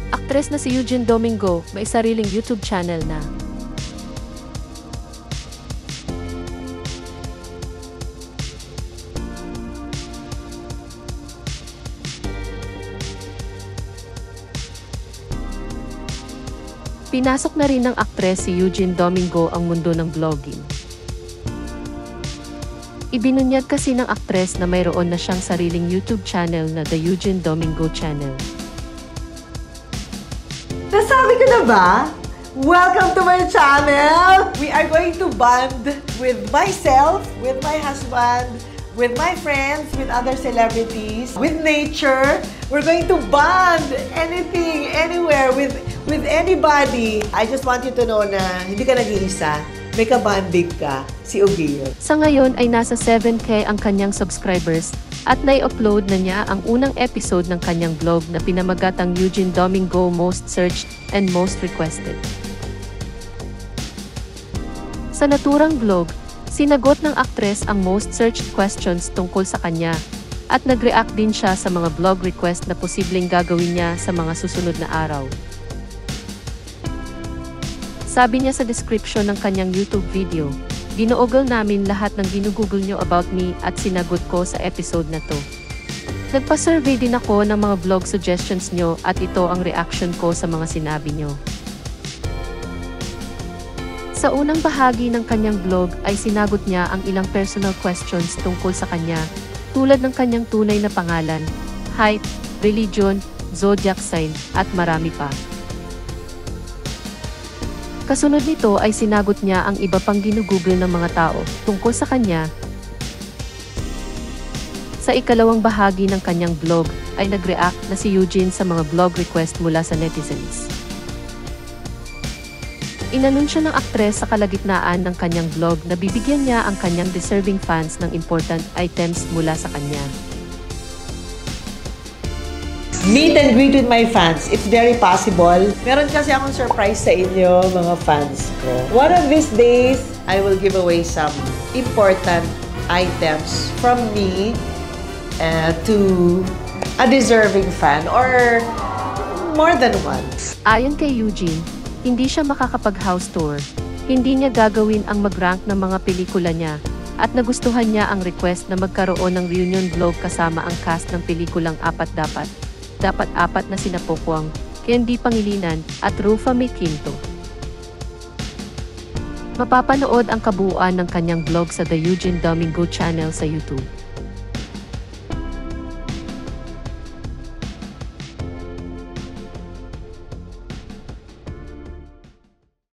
Aktres na si Eugene Domingo may sariling YouTube channel na. Pinasok na rin ng aktres si Eugene Domingo ang mundo ng vlogging. Ibinunyag kasi ng aktres na mayroon na siyang sariling YouTube channel na The Eugene Domingo Channel. Nasabi ko na ba? Welcome to my channel! We are going to bond with myself, with my husband, with my friends, with other celebrities, with nature. We're going to bond anything, anywhere, with anybody. I just want you to know na hindi ka nag-iisa. May kabanding ka, si Ogio. Sa ngayon ay nasa 7K ang kanyang subscribers at nai-upload na niya ang unang episode ng kanyang vlog na pinamagatang Eugene Domingo Most Searched and Most Requested. Sa naturang vlog, sinagot ng aktres ang most searched questions tungkol sa kanya at nag-react din siya sa mga vlog request na posibleng gagawin niya sa mga susunod na araw. Sabi niya sa description ng kanyang YouTube video, "Ginoogle namin lahat ng ginugoogle nyo about me at sinagot ko sa episode na to. Nagpa-survey din ako ng mga vlog suggestions nyo at ito ang reaction ko sa mga sinabi nyo." Sa unang bahagi ng kanyang vlog ay sinagot niya ang ilang personal questions tungkol sa kanya, tulad ng kanyang tunay na pangalan, height, religion, zodiac sign, at marami pa. Kasunod nito ay sinagot niya ang iba pang ginugoogle ng mga tao tungkol sa kanya. Sa ikalawang bahagi ng kanyang vlog ay nag-react na si Eugene sa mga vlog request mula sa netizens. Inanunsyo ng aktres sa kalagitnaan ng kanyang vlog na bibigyan niya ang kanyang deserving fans ng important items mula sa kanya. Meet and greet with my fans. It's very possible. Meron kasi akong surprise sa inyo, mga fans ko. One of these days, I will give away some important items from me to a deserving fan or more than one. Ayon kay Eugene, hindi siya makakapag-house tour. Hindi niya gagawin ang mag-rank ng mga pelikula niya at nagustuhan niya ang request na magkaroon ng reunion vlog kasama ang cast ng pelikulang Apat Dapat Apat na sina Pokwang, Candy Pangilinan, at Rufa May Quinto. Mapapanood ang kabuuan ng kanyang vlog sa The Eugene Domingo Channel sa YouTube.